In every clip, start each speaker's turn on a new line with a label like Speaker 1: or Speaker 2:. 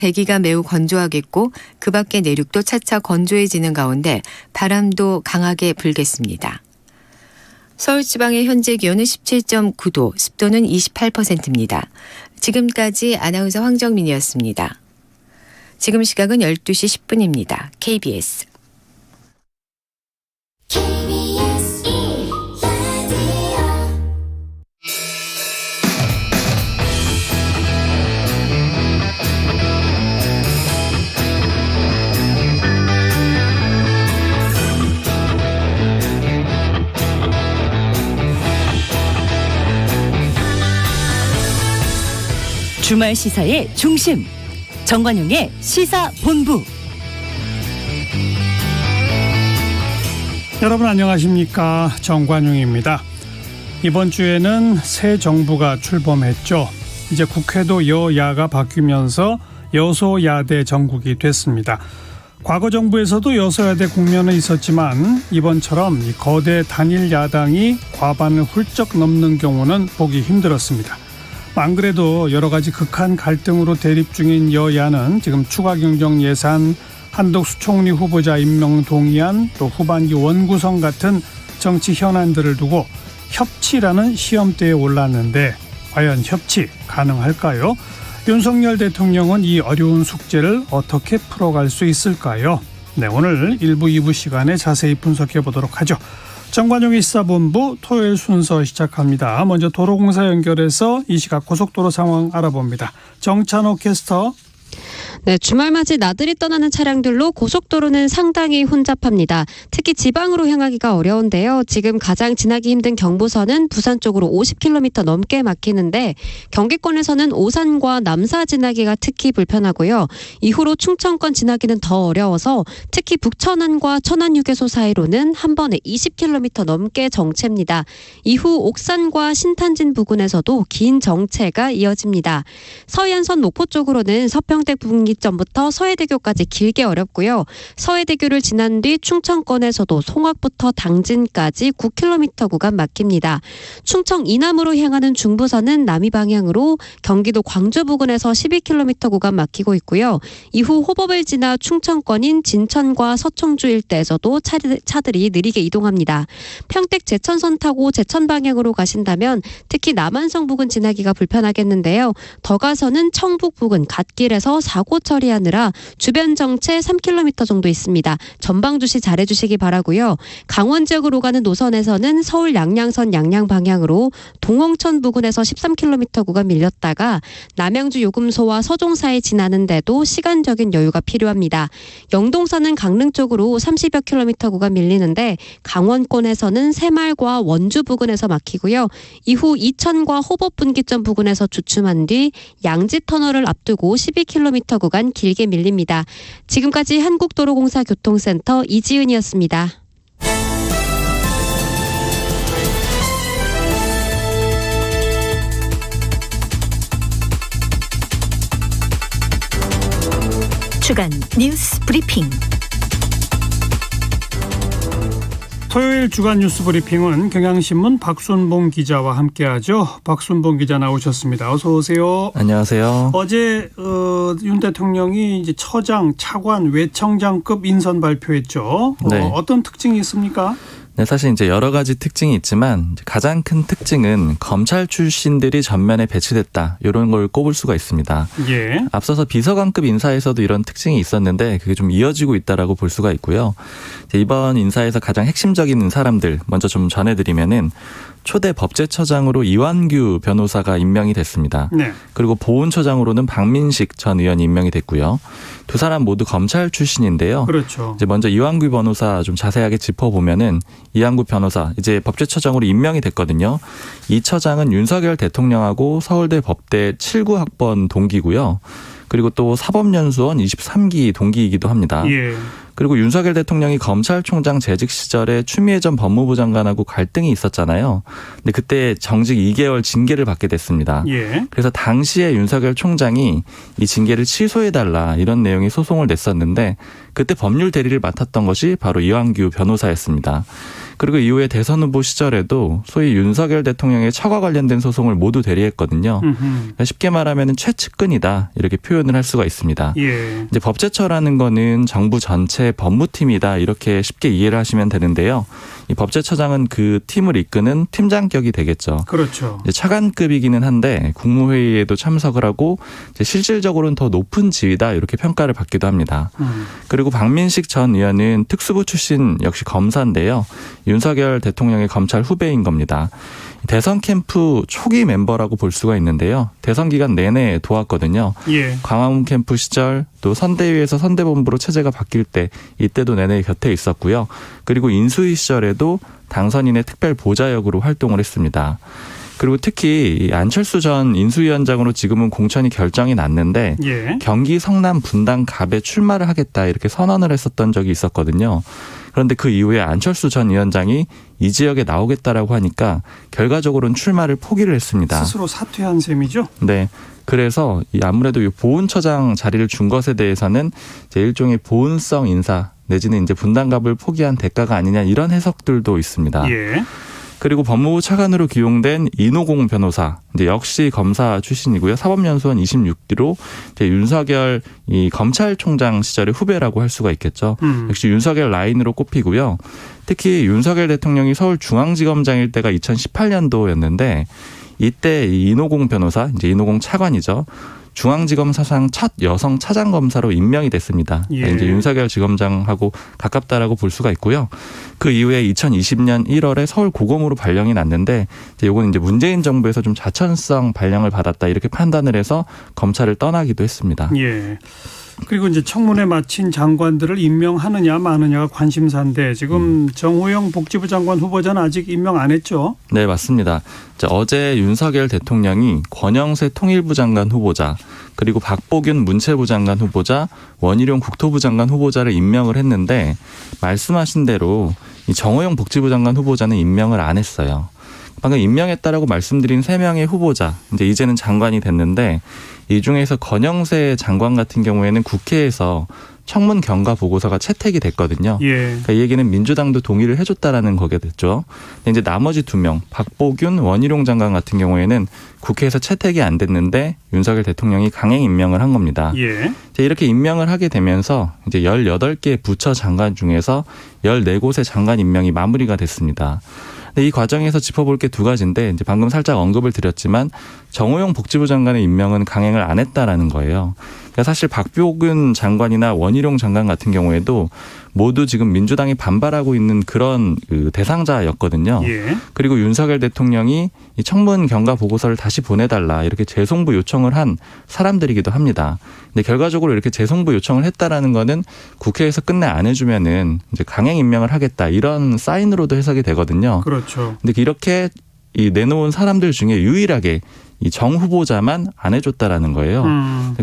Speaker 1: 대기가 매우 건조하겠고 그 밖의 내륙도 차차 건조해지는 가운데 바람도 강하게 불겠습니다. 서울 지방의 현재 기온은 17.9도, 습도는 28%입니다. 지금까지 아나운서 황정민이었습니다. 지금 시각은 12시 10분입니다. KBS.
Speaker 2: 주말 시사의 중심, 정관용의 시사본부.
Speaker 3: 여러분 안녕하십니까, 정관용입니다. 이번 주에는 새 정부가 출범했죠. 이제 국회도 여야가 바뀌면서 여소야대 정국이 됐습니다. 과거 정부에서도 여소야대 국면은 있었지만 이번처럼 이 거대 단일 야당이 과반을 훌쩍 넘는 경우는 보기 힘들었습니다. 안 그래도 여러 가지 극한 갈등으로 대립 중인 여야는 지금 추가 경정 예산, 한덕수 총리 후보자 임명 동의안, 또 후반기 원구성 같은 정치 현안들을 두고 협치라는 시험대에 올랐는데 과연 협치 가능할까요? 윤석열 대통령은 이 어려운 숙제를 어떻게 풀어갈 수 있을까요? 네, 오늘 1부, 2부 시간에 자세히 분석해 보도록 하죠. 정관용의 시사본부 토요일 순서 시작합니다. 먼저 도로공사 연결해서 이 시각 고속도로 상황 알아봅니다. 정찬호 캐스터.
Speaker 4: 네, 주말맞이 나들이 떠나는 차량들로 고속도로는 상당히 혼잡합니다. 특히 지방으로 향하기가 어려운데요. 지금 가장 지나기 힘든 경부선은 부산 쪽으로 50km 넘게 막히는데 경기권에서는 오산과 남사 지나기가 특히 불편하고요. 이후로 충청권 지나기는 더 어려워서 특히 북천안과 천안휴게소 사이로는 한 번에 20km 넘게 정체입니다. 이후 옥산과 신탄진 부근에서도 긴 정체가 이어집니다. 서해안선 목포 쪽으로는 서평택 분기점부터 서해대교까지 길게 어렵고요. 서해대교를 지난 뒤 충청권에서도 송악부터 당진까지 9km 구간 막힙니다. 충청 이남으로 향하는 중부선은 남이 방향으로 경기도 광주 부근에서 12km 구간 막히고 있고요. 이후 호법을 지나 충청권인 진천과 서청주 일대에서도 차들이 느리게 이동합니다. 평택 제천선 타고 제천 방향으로 가신다면 특히 남한성 부근 지나기가 불편하겠는데요. 더 가서는 청북 부근 갓길에서 사고 처리하느라 주변 정체 3km 정도 있습니다. 전방 주시 잘해주시기 바라고요. 강원 지역으로 가는 노선에서는 서울 양양선 양양 방향으로 동홍천 부근에서 13km 구간 밀렸다가 남양주 요금소와 서종 사이 지나는데도 시간적인 여유가 필요합니다. 영동선은 강릉 쪽으로 30여 km 구간 밀리는데 강원권에서는 새말과 원주 부근에서 막히고요. 이후 이천과 호법 분기점 부근에서 주춤한 뒤 양지터널을 앞두고 12km 구간 길게 밀립니다. 지금까지 한국도로공사 교통센터 이지은이었습니다.
Speaker 2: 주간 뉴스 브리핑.
Speaker 3: 토요일 주간 뉴스 브리핑은 경향신문 박순봉 기자와 함께하죠. 박순봉 기자 나오셨습니다. 어서 오세요.
Speaker 5: 안녕하세요.
Speaker 3: 어제 윤 대통령이 이제 처장, 차관, 외청장급 인선 발표했죠.
Speaker 5: 네.
Speaker 3: 어떤 특징이 있습니까?
Speaker 5: 네, 사실 이제 여러 가지 특징이 있지만 가장 큰 특징은 검찰 출신들이 전면에 배치됐다, 이런 걸 꼽을 수가 있습니다.
Speaker 3: 예.
Speaker 5: 앞서서 비서관급 인사에서도 이런 특징이 있었는데 그게 좀 이어지고 있다라고 볼 수가 있고요. 이번 인사에서 가장 핵심적인 사람들 먼저 좀 전해드리면은 초대 법제처장으로 이완규 변호사가 임명이 됐습니다.
Speaker 3: 네.
Speaker 5: 그리고 보훈처장으로는 박민식 전 의원이 임명이 됐고요. 두 사람 모두 검찰 출신인데요.
Speaker 3: 그렇죠.
Speaker 5: 이제 먼저 이완규 변호사 좀 자세하게 짚어보면은 이완규 변호사 이제 법제처장으로 임명이 됐거든요. 이 처장은 윤석열 대통령하고 서울대 법대 79학번 동기고요. 그리고 또 사법연수원 23기 동기이기도 합니다.
Speaker 3: 예.
Speaker 5: 그리고 윤석열 대통령이 검찰총장 재직 시절에 추미애 전 법무부 장관하고 갈등이 있었잖아요. 근데 그때 정직 2개월 징계를 받게 됐습니다.
Speaker 3: 예.
Speaker 5: 그래서 당시에 윤석열 총장이 이 징계를 취소해달라 이런 내용의 소송을 냈었는데 그때 법률 대리를 맡았던 것이 바로 이완규 변호사였습니다. 그리고 이후에 대선 후보 시절에도 소위 윤석열 대통령의 처가 관련된 소송을 모두 대리했거든요. 그러니까 쉽게 말하면 최측근이다 이렇게 표현을 할 수가 있습니다.
Speaker 3: 예.
Speaker 5: 이제 법제처라는 거는 정부 전체 법무팀이다 이렇게 쉽게 이해를 하시면 되는데요. 이 법제처장은 그 팀을 이끄는 팀장격이 되겠죠.
Speaker 3: 그렇죠.
Speaker 5: 이제 차관급이기는 한데 국무회의에도 참석을 하고 이제 실질적으로는 더 높은 지위다 이렇게 평가를 받기도 합니다. 그리고 박민식 전 의원은 특수부 출신 역시 검사인데요. 윤석열 대통령의 검찰 후배인 겁니다. 대선 캠프 초기 멤버라고 볼 수가 있는데요. 대선 기간 내내 도왔거든요.
Speaker 3: 예.
Speaker 5: 광화문 캠프 시절 또 선대위에서 선대본부로 체제가 바뀔 때 이때도 내내 곁에 있었고요. 그리고 인수위 시절에도 당선인의 특별 보좌역으로 활동을 했습니다. 그리고 특히 이 안철수 전 인수위원장으로 지금은 공천이 결정이 났는데
Speaker 3: 예.
Speaker 5: 경기 성남 분당 갑에 출마를 하겠다 이렇게 선언을 했었던 적이 있었거든요. 그런데 그 이후에 안철수 전 위원장이 이 지역에 나오겠다라고 하니까 결과적으로는 출마를 포기를 했습니다.
Speaker 3: 스스로 사퇴한 셈이죠?
Speaker 5: 네. 그래서 이 아무래도 이 보훈처장 자리를 준 것에 대해서는 이제 일종의 보훈성 인사 내지는 이제 분당갑을 포기한 대가가 아니냐 이런 해석들도 있습니다.
Speaker 3: 예.
Speaker 5: 그리고 법무부 차관으로 기용된 이노공 변호사, 이제 역시 검사 출신이고요. 사법연수원 26기로 이제 윤석열 이 검찰총장 시절의 후배라고 할 수가 있겠죠. 역시 윤석열 라인으로 꼽히고요. 특히 윤석열 대통령이 서울중앙지검장일 때가 2018년도였는데 이때 이 이노공 변호사, 이제 이노공 차관이죠. 중앙지검 사상 첫 여성 차장검사로 임명이 됐습니다.
Speaker 3: 예.
Speaker 5: 이제 윤석열 지검장하고 가깝다라고 볼 수가 있고요. 그 이후에 2020년 1월에 서울고검으로 발령이 났는데 이건 이제 문재인 정부에서 좀 자천성 발령을 받았다 이렇게 판단을 해서 검찰을 떠나기도 했습니다.
Speaker 3: 예. 그리고 이제 청문회 마친 장관들을 임명하느냐 마느냐가 관심사인데 지금 정호영 복지부 장관 후보자는 아직 임명 안 했죠?
Speaker 5: 네, 맞습니다. 어제 윤석열 대통령이 권영세 통일부 장관 후보자, 그리고 박보균 문체부 장관 후보자, 원희룡 국토부 장관 후보자를 임명을 했는데 말씀하신 대로 이 정호영 복지부 장관 후보자는 임명을 안 했어요. 방금 임명했다라고 말씀드린 3명의 후보자, 이제는 장관이 됐는데 이 중에서 권영세 장관 같은 경우에는 국회에서 청문 경과 보고서가 채택이 됐거든요.
Speaker 3: 예.
Speaker 5: 그러니까 이 얘기는 민주당도 동의를 해줬다라는 거겠죠. 근데 이제 나머지 2명, 박보균, 원희룡 장관 같은 경우에는 국회에서 채택이 안 됐는데 윤석열 대통령이 강행 임명을 한 겁니다.
Speaker 3: 예.
Speaker 5: 이렇게 임명을 하게 되면서 이제 18개 부처 장관 중에서 14곳의 장관 임명이 마무리가 됐습니다. 근데 이 과정에서 짚어볼 게 2가지인데 이제 방금 살짝 언급을 드렸지만 정호영 복지부 장관의 임명은 강행을 안 했다라는 거예요. 그러니까 사실 박보균 장관이나 원희룡 장관 같은 경우에도 모두 지금 민주당이 반발하고 있는 그런 대상자였거든요.
Speaker 3: 예.
Speaker 5: 그리고 윤석열 대통령이 이 청문 경과 보고서를 다시 보내달라 이렇게 재송부 요청을 한 사람들이기도 합니다. 근데 결과적으로 이렇게 재송부 요청을 했다라는 거는 국회에서 끝내 안 해주면은 이제 강행 임명을 하겠다 이런 사인으로도 해석이 되거든요.
Speaker 3: 그렇죠.
Speaker 5: 근데 이렇게 이 내놓은 사람들 중에 유일하게 이 정 후보자만 안 해줬다라는 거예요.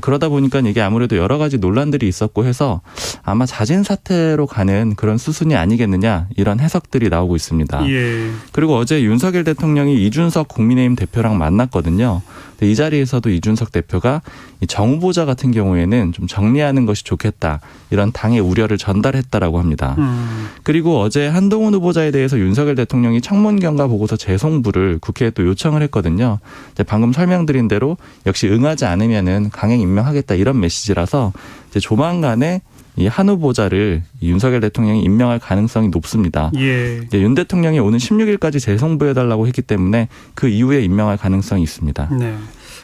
Speaker 5: 그러다 보니까 이게 아무래도 여러 가지 논란들이 있었고 해서 아마 자진 사퇴로 가는 그런 수순이 아니겠느냐 이런 해석들이 나오고 있습니다.
Speaker 3: 예.
Speaker 5: 그리고 어제 윤석열 대통령이 이준석 국민의힘 대표랑 만났거든요. 이 자리에서도 이준석 대표가 이 정 후보자 같은 경우에는 좀 정리하는 것이 좋겠다 이런 당의 우려를 전달했다라고 합니다. 그리고 어제 한동훈 후보자에 대해서 윤석열 대통령이 청문 경과 보고서 재송부를 국회에 또 요청을 했거든요. 이제 방금 설명드린 대로 역시 응하지 않으면은 강행 임명하겠다 이런 메시지라서 이제 조만간에 이 한 후보자를 윤석열 대통령이 임명할 가능성이 높습니다.
Speaker 3: 예.
Speaker 5: 이제 윤 대통령이 오는 16일까지 재송부해달라고 했기 때문에 그 이후에 임명할 가능성이 있습니다.
Speaker 3: 네.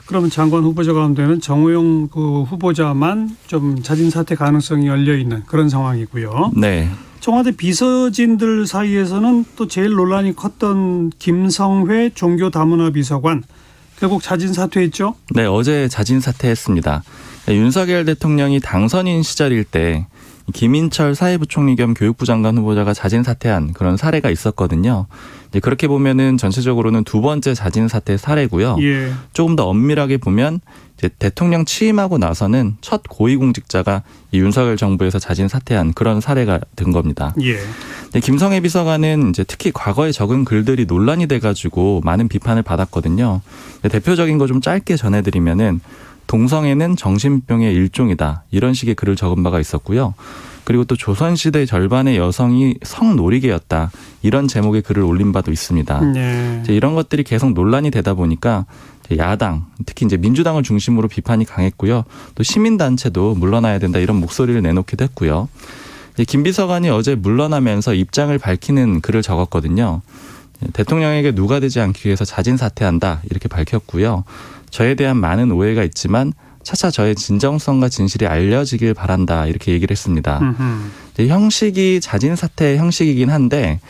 Speaker 3: 그러면 장관 후보자 가운데는 정호영 후보자만 좀 자진 사퇴 가능성이 열려 있는 그런 상황이고요.
Speaker 5: 네.
Speaker 3: 청와대 비서진들 사이에서는 또 제일 논란이 컸던 김성회 종교다문화 비서관 결국 자진 사퇴했죠?
Speaker 5: 네, 어제 자진 사퇴했습니다. 윤석열 대통령이 당선인 시절일 때 김인철 사회부총리 겸 교육부 장관 후보자가 자진 사퇴한 그런 사례가 있었거든요. 이제 그렇게 보면은 전체적으로는 두 번째 자진 사퇴 사례고요.
Speaker 3: 예. 조금
Speaker 5: 조금 더 엄밀하게 보면 이제 대통령 취임하고 나서는 첫 고위공직자가 이 윤석열 정부에서 자진 사퇴한 그런 사례가 된 겁니다.
Speaker 3: 예.
Speaker 5: 근데 김성애 비서관은 이제 특히 과거에 적은 글들이 논란이 돼가지고 많은 비판을 받았거든요. 대표적인 거 좀 짧게 전해드리면은 동성애는 정신병의 일종이다 이런 식의 글을 적은 바가 있었고요. 그리고 또 조선시대 절반의 여성이 성노리개였다 이런 제목의 글을 올린 바도 있습니다.
Speaker 3: 네.
Speaker 5: 이제 이런 것들이 계속 논란이 되다 보니까 야당, 특히 이제 민주당을 중심으로 비판이 강했고요. 또 시민단체도 물러나야 된다 이런 목소리를 내놓기도 했고요. 김 비서관이 어제 물러나면서 입장을 밝히는 글을 적었거든요. 대통령에게 누가 되지 않기 위해서 자진 사퇴한다 이렇게 밝혔고요. 저에 대한 많은 오해가 있지만 차차 저의 진정성과 진실이 알려지길 바란다 이렇게 얘기를 했습니다. 형식이 자진 사퇴 형식이긴 한데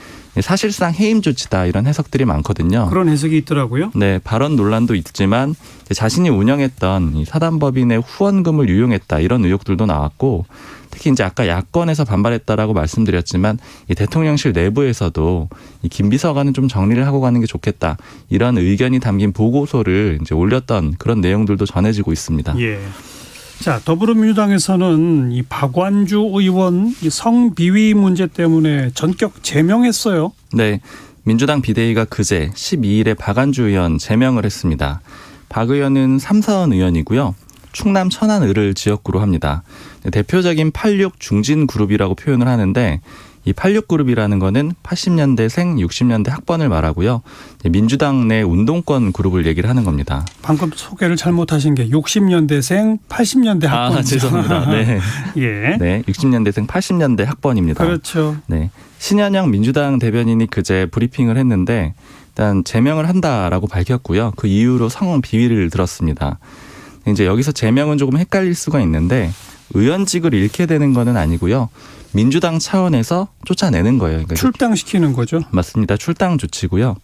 Speaker 5: 사실상 해임 조치다 이런 해석들이 많거든요.
Speaker 3: 그런 해석이 있더라고요.
Speaker 5: 네, 발언 논란도 있지만 자신이 운영했던 이 사단법인의 후원금을 유용했다 이런 의혹들도 나왔고 특히 이제 아까 야권에서 반발했다라고 말씀드렸지만 이 대통령실 내부에서도 이 김 비서관은 좀 정리를 하고 가는 게 좋겠다 이런 의견이 담긴 보고서를 이제 올렸던 그런 내용들도 전해지고 있습니다.
Speaker 3: 예. 자, 더불어민주당에서는 이 박완주 의원 이 성비위 문제 때문에 전격 제명했어요.
Speaker 5: 네, 민주당 비대위가 그제 12일에 박완주 의원 제명을 했습니다. 박 의원은 삼사원 의원이고요. 충남 천안을을 지역구로 합니다. 대표적인 86 중진 그룹이라고 표현을 하는데 이 86그룹이라는 거는 80년대생, 60년대 학번을 말하고요. 민주당 내 운동권 그룹을 얘기를 하는 겁니다.
Speaker 3: 방금 소개를 잘못하신 게 60년대생, 80년대 학번.
Speaker 5: 아, 죄송합니다. 네.
Speaker 3: 예.
Speaker 5: 네, 60년대생, 80년대 학번입니다.
Speaker 3: 그렇죠.
Speaker 5: 네. 신현영 민주당 대변인이 그제 브리핑을 했는데 일단 제명을 한다라고 밝혔고요. 그 이후로 성 비위를 들었습니다. 이제 여기서 제명은 조금 헷갈릴 수가 있는데 의원직을 잃게 되는 거는 아니고요. 민주당 차원에서 쫓아내는 거예요. 그러니까
Speaker 3: 출당시키는 거죠.
Speaker 5: 맞습니다. 출당 조치고요.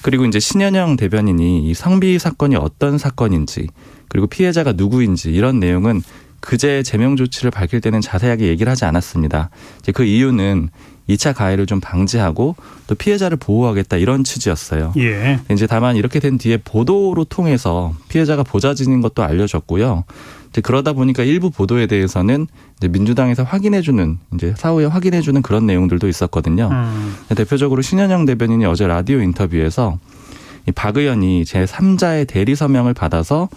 Speaker 5: 그리고 이제 신현영 대변인이 이 성비위 사건이 어떤 사건인지 그리고 피해자가 누구인지 이런 내용은 그제 제명 조치를 밝힐 때는 자세하게 얘기를 하지 않았습니다. 이제 그 이유는 2차 가해를 좀 방지하고 또 피해자를 보호하겠다 이런 취지였어요.
Speaker 3: 예.
Speaker 5: 이제 다만 이렇게 된 뒤에 보도로 통해서 피해자가 보좌진인 것도 알려졌고요. 이제 그러다 보니까 일부 보도에 대해서는 이제 민주당에서 확인해주는 이제 사후에 확인해주는 그런 내용들도 있었거든요. 대표적으로 신현영 대변인이 어제 라디오 인터뷰에서 이 박 의원이 제3자의 대리 서명을 받아서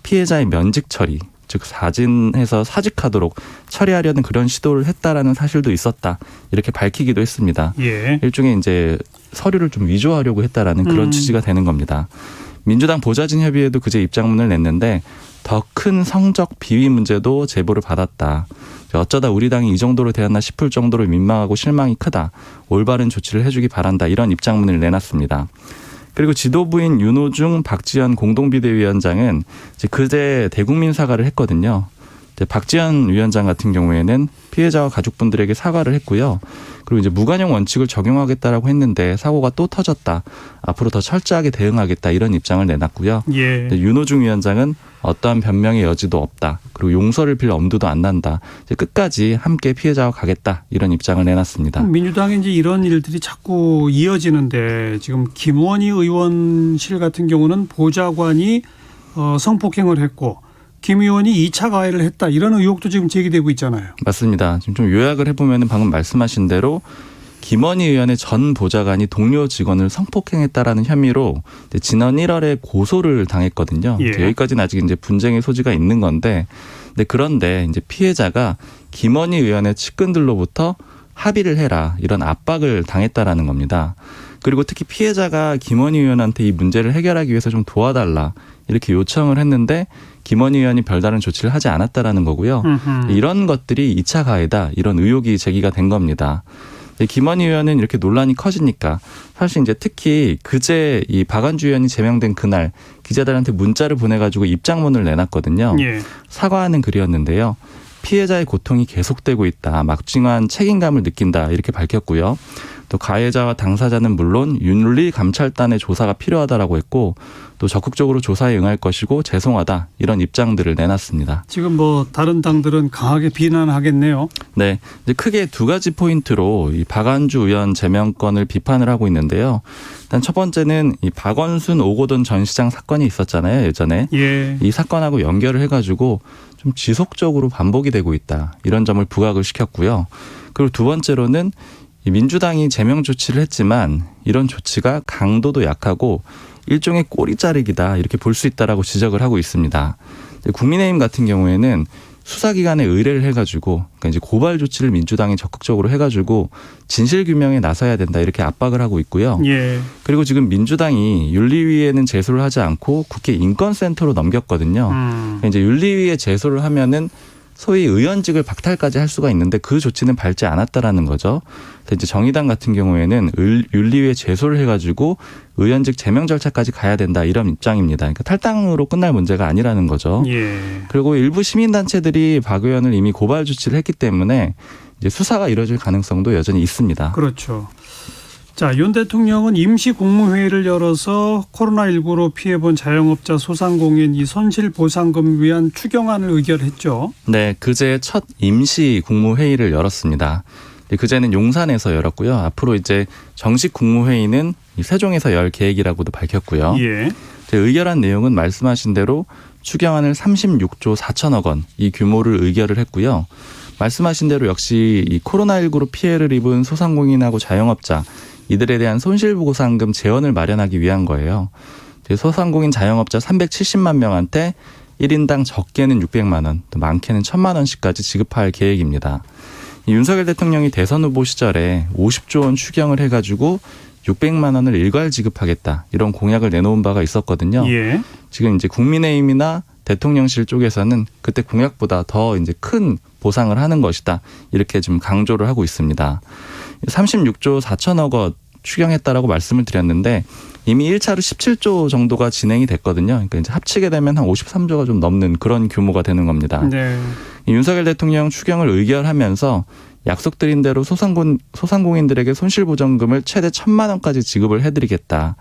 Speaker 5: 피해자의 면직 처리, 즉 사진해서 사직하도록 처리하려는 그런 시도를 했다라는 사실도 있었다 이렇게 밝히기도 했습니다.
Speaker 3: 예.
Speaker 5: 일종의 이제 서류를 좀 위조하려고 했다라는 그런 취지가 되는 겁니다. 민주당 보좌진 협의회도 그제 입장문을 냈는데 더 큰 성적 비위 문제도 제보를 받았다. 어쩌다 우리 당이 이 정도로 되었나 싶을 정도로 민망하고 실망이 크다. 올바른 조치를 해주기 바란다. 이런 입장문을 내놨습니다. 그리고 지도부인 윤호중, 박지원 공동비대위원장은 이제 그제 대국민 사과를 했거든요. 이제 박지원 위원장 같은 경우에는 피해자와 가족분들에게 사과를 했고요. 그리고 이제 무관용 원칙을 적용하겠다라고 했는데 사고가 또 터졌다. 앞으로 더 철저하게 대응하겠다 이런 입장을 내놨고요.
Speaker 3: 예.
Speaker 5: 윤호중 위원장은 어떠한 변명의 여지도 없다. 그리고 용서를 빌 엄두도 안 난다. 이제 끝까지 함께 피해자와 가겠다 이런 입장을 내놨습니다.
Speaker 3: 민주당에 이제 이런 일들이 자꾸 이어지는데 지금 김원희 의원실 같은 경우는 보좌관이 성폭행을 했고 김 의원이 2차 가해를 했다 이런 의혹도 지금 제기되고 있잖아요.
Speaker 5: 맞습니다. 지금 좀 요약을 해보면 방금 말씀하신 대로 김원희 의원의 전 보좌관이 동료 직원을 성폭행했다라는 혐의로 지난 1월에 고소를 당했거든요.
Speaker 3: 예.
Speaker 5: 여기까지는 아직 이제 분쟁의 소지가 있는 건데, 그런데 이제 피해자가 김원희 의원의 측근들로부터 합의를 해라 이런 압박을 당했다라는 겁니다. 그리고 특히 피해자가 김원희 의원한테 이 문제를 해결하기 위해서 좀 도와달라 이렇게 요청을 했는데 김원희 의원이 별다른 조치를 하지 않았다라는 거고요. 이런 것들이 2차 가해다 이런 의혹이 제기가 된 겁니다. 김원희 의원은 이렇게 논란이 커지니까 사실 이제 특히 그제 이 박완주 의원이 제명된 그날 기자들한테 문자를 보내가지고 입장문을 내놨거든요.
Speaker 3: 예.
Speaker 5: 사과하는 글이었는데요. 피해자의 고통이 계속되고 있다. 막중한 책임감을 느낀다. 이렇게 밝혔고요. 또 가해자와 당사자는 물론 윤리감찰단의 조사가 필요하다라고 했고 또 적극적으로 조사에 응할 것이고 죄송하다 이런 입장들을 내놨습니다.
Speaker 3: 지금 뭐 다른 당들은 강하게 비난하겠네요.
Speaker 5: 네, 이제 크게 두 가지 포인트로 이 박완주 의원 제명권을 비판을 하고 있는데요. 일단 첫 번째는 이 박원순 오고돈 전 시장 사건이 있었잖아요, 예전에.
Speaker 3: 예.
Speaker 5: 이 사건하고 연결을 해가지고 좀 지속적으로 반복이 되고 있다 이런 점을 부각을 시켰고요. 그리고 두 번째로는 이 민주당이 제명 조치를 했지만 이런 조치가 강도도 약하고 일종의 꼬리 자르기다 이렇게 볼 수 있다라고 지적을 하고 있습니다. 국민의힘 같은 경우에는 수사기관에 의뢰를 해가지고 그러니까 이제 고발 조치를 민주당이 적극적으로 해가지고 진실 규명에 나서야 된다 이렇게 압박을 하고 있고요.
Speaker 3: 예.
Speaker 5: 그리고 지금 민주당이 윤리위에는 제소를 하지 않고 국회 인권센터로 넘겼거든요. 그러니까 이제 윤리위에 제소를 하면은 소위 의원직을 박탈까지 할 수가 있는데 그 조치는 밟지 않았다라는 거죠. 그래서 이제 정의당 같은 경우에는 윤리위에 제소를 해가지고 의원직 제명 절차까지 가야 된다 이런 입장입니다. 그러니까 탈당으로 끝날 문제가 아니라는 거죠.
Speaker 3: 예.
Speaker 5: 그리고 일부 시민단체들이 박 의원을 이미 고발 조치를 했기 때문에 이제 수사가 이뤄질 가능성도 여전히 있습니다.
Speaker 3: 그렇죠. 자, 윤 대통령은 임시 국무회의를 열어서 코로나19로 피해본 자영업자 소상공인 이 손실보상금 위한 추경안을 의결했죠.
Speaker 5: 네, 그제 첫 임시 국무회의를 열었습니다. 그제는 용산에서 열었고요. 앞으로 이제 정식 국무회의는 세종에서 열 계획이라고도 밝혔고요.
Speaker 3: 예.
Speaker 5: 의결한 내용은 말씀하신 대로 추경안을 36조 4천억 원 이 규모를 의결을 했고요. 말씀하신 대로 역시 이 코로나19로 피해를 입은 소상공인하고 자영업자 이들에 대한 손실보상금 재원을 마련하기 위한 거예요. 소상공인 자영업자 370만 명한테 1인당 적게는 600만 원, 또 많게는 1,000만 원씩까지 지급할 계획입니다. 윤석열 대통령이 대선 후보 시절에 50조 원 추경을 해가지고 600만 원을 일괄 지급하겠다 이런 공약을 내놓은 바가 있었거든요.
Speaker 3: 예.
Speaker 5: 지금 이제 국민의힘이나 대통령실 쪽에서는 그때 공약보다 더 이제 큰 보상을 하는 것이다 이렇게 좀 강조를 하고 있습니다. 36조 4천억 원 추경했다라고 말씀을 드렸는데 이미 1차로 17조 정도가 진행이 됐거든요. 그러니까 이제 합치게 되면 한 53조가 좀 넘는 그런 규모가 되는 겁니다.
Speaker 3: 네.
Speaker 5: 윤석열 대통령 추경을 의결하면서 약속드린 대로 소상공인들에게 손실보전금을 최대 1,000만 원까지 지급을 해드리겠다.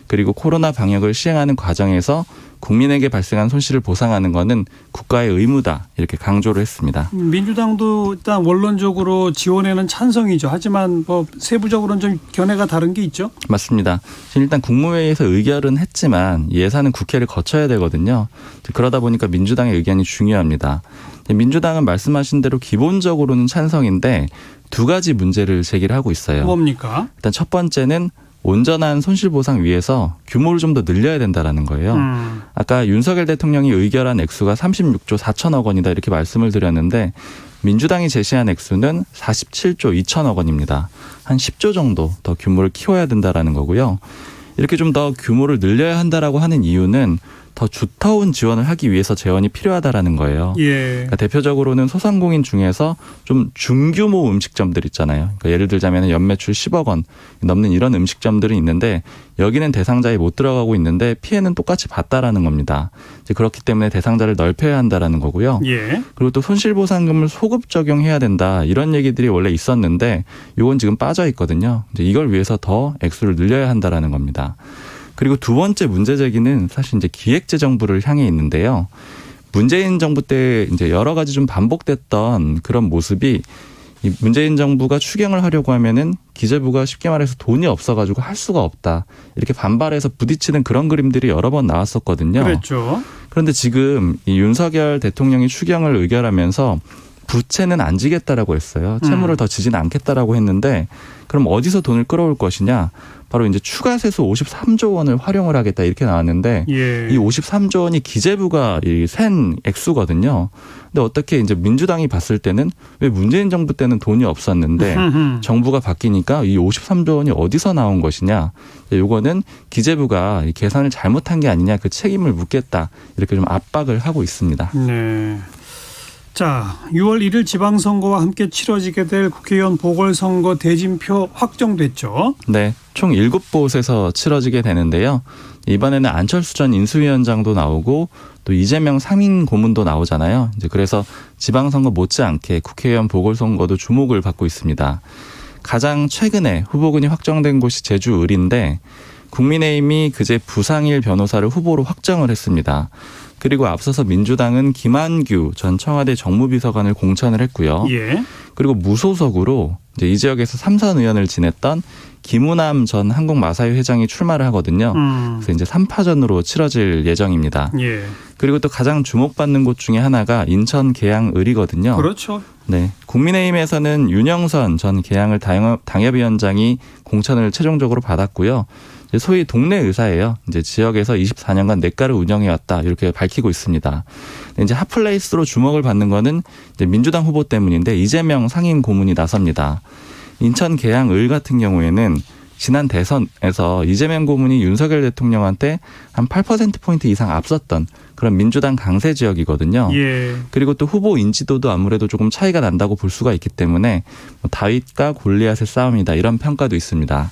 Speaker 5: 그리고 코로나 방역을 시행하는 과정에서 국민에게 발생한 손실을 보상하는 것은 국가의 의무다 이렇게 강조를 했습니다.
Speaker 3: 민주당도 일단 원론적으로 지원에는 찬성이죠. 하지만 뭐 세부적으로는 좀 견해가 다른 게 있죠.
Speaker 5: 맞습니다. 일단 국무회의에서 의결은 했지만 예산은 국회를 거쳐야 되거든요. 그러다 보니까 민주당의 의견이 중요합니다. 민주당은 말씀하신 대로 기본적으로는 찬성인데 두 가지 문제를 제기를 하고 있어요.
Speaker 3: 뭡니까?
Speaker 5: 일단 첫 번째는 온전한 손실보상 위해서 규모를 좀 더 늘려야 된다라는 거예요. 아까 윤석열 대통령이 의결한 액수가 36조 4천억 원이다 이렇게 말씀을 드렸는데 민주당이 제시한 액수는 47조 2천억 원입니다. 한 10조 정도 더 규모를 키워야 된다라는 거고요. 이렇게 좀 더 규모를 늘려야 한다라고 하는 이유는 더 두터운 지원을 하기 위해서 재원이 필요하다라는 거예요.
Speaker 3: 예.
Speaker 5: 그러니까 대표적으로는 소상공인 중에서 좀 중규모 음식점들 있잖아요. 그러니까 예를 들자면 연매출 10억 원 넘는 이런 음식점들은 있는데 여기는 대상자에 못 들어가고 있는데 피해는 똑같이 봤다라는 겁니다. 이제 그렇기 때문에 대상자를 넓혀야 한다라는 거고요.
Speaker 3: 예.
Speaker 5: 그리고 또 손실보상금을 소급 적용해야 된다 이런 얘기들이 원래 있었는데 이건 지금 빠져 있거든요. 이제 이걸 위해서 더 액수를 늘려야 한다라는 겁니다. 그리고 두 번째 문제 제기는 사실 이제 기획재정부를 향해 있는데요. 문재인 정부 때 이제 여러 가지 좀 반복됐던 그런 모습이 이 문재인 정부가 추경을 하려고 하면은 기재부가 쉽게 말해서 돈이 없어가지고 할 수가 없다. 이렇게 반발해서 부딪히는 그런 그림들이 여러 번 나왔었거든요.
Speaker 3: 그렇죠.
Speaker 5: 그런데 지금 이 윤석열 대통령이 추경을 의결하면서 부채는 안 지겠다라고 했어요. 채무를 더 지지는 않겠다라고 했는데 그럼 어디서 돈을 끌어올 것이냐? 바로 이제 추가 세수 53조 원을 활용을 하겠다 이렇게 나왔는데
Speaker 3: 예.
Speaker 5: 이 53조 원이 기재부가 센 액수거든요. 근데 어떻게 이제 민주당이 봤을 때는 왜 문재인 정부 때는 돈이 없었는데 정부가 바뀌니까 이 53조 원이 어디서 나온 것이냐? 요거는 기재부가 이 계산을 잘못한 게 아니냐 그 책임을 묻겠다 이렇게 좀 압박을 하고 있습니다.
Speaker 3: 네. 자, 6월 1일 지방선거와 함께 치러지게 될 국회의원 보궐선거 대진표 확정됐죠.
Speaker 5: 네, 총 7곳에서 치러지게 되는데요. 이번에는 안철수 전 인수위원장도 나오고 또 이재명 상임 고문도 나오잖아요. 이제 그래서 지방선거 못지않게 국회의원 보궐선거도 주목을 받고 있습니다. 가장 최근에 후보군이 확정된 곳이 제주 을인데 국민의힘이 그제 부상일 변호사를 후보로 확정을 했습니다. 그리고 앞서서 민주당은 김한규 전 청와대 정무비서관을 공천을 했고요.
Speaker 3: 예.
Speaker 5: 그리고 무소속으로 이제 이 지역에서 3선 의원을 지냈던 김우남 전 한국마사회 회장이 출마를 하거든요. 그래서 이제 3파전으로 치러질 예정입니다.
Speaker 3: 예.
Speaker 5: 그리고 또 가장 주목받는 곳 중에 하나가 인천 계양을이거든요.
Speaker 3: 그렇죠.
Speaker 5: 네, 국민의힘에서는 윤영선 전 계양을 당협위원장이 공천을 최종적으로 받았고요. 소위 동네 의사예요. 이제 지역에서 24년간 내과를 운영해왔다 이렇게 밝히고 있습니다. 이제 핫플레이스로 주목을 받는 거는 이제 민주당 후보 때문인데 이재명 상임 고문이 나섭니다. 인천 계양을 같은 경우에는 지난 대선에서 이재명 고문이 윤석열 대통령한테 한 8%포인트 이상 앞섰던 그런 민주당 강세 지역이거든요.
Speaker 3: 예.
Speaker 5: 그리고 또 후보 인지도도 아무래도 조금 차이가 난다고 볼 수가 있기 때문에 다윗과 골리앗의 싸움이다 이런 평가도 있습니다.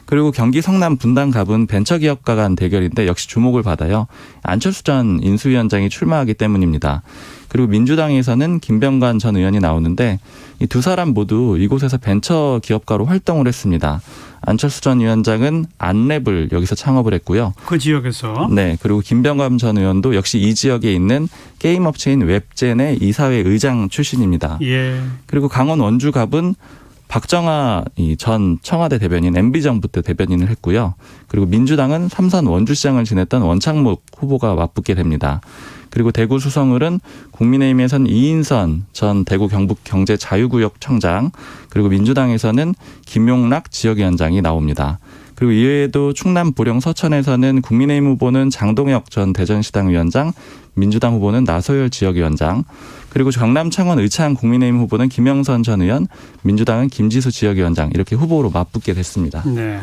Speaker 5: 그리고 경기 성남 분당 갑은 벤처기업가 간 대결인데 역시 주목을 받아요. 안철수 전 인수위원장이 출마하기 때문입니다. 그리고 민주당에서는 김병관 전 의원이 나오는데 이 두 사람 모두 이곳에서 벤처기업가로 활동을 했습니다. 안철수 전 위원장은 안랩을 여기서 창업을 했고요.
Speaker 3: 그 지역에서.
Speaker 5: 네, 그리고 김병관 전 의원도 역시 이 지역에 있는 게임 업체인 웹젠의 이사회 의장 출신입니다.
Speaker 3: 예.
Speaker 5: 그리고 강원 원주 갑은 박정하 전 청와대 대변인 MB정부 때 대변인을 했고요. 그리고 민주당은 3선 원주시장을 지냈던 원창목 후보가 맞붙게 됩니다. 그리고 대구 수성을은 국민의힘에선 이인선 전 대구 경북경제자유구역 청장, 그리고 민주당에서는 김용락 지역위원장이 나옵니다. 그리고 이외에도 충남 보령 서천에서는 국민의힘 후보는 장동혁 전 대전시당 위원장, 민주당 후보는 나소열 지역위원장, 그리고 경남 창원 의창 국민의힘 후보는 김영선 전 의원, 민주당은 김지수 지역위원장 이렇게 후보로 맞붙게 됐습니다.
Speaker 3: 네.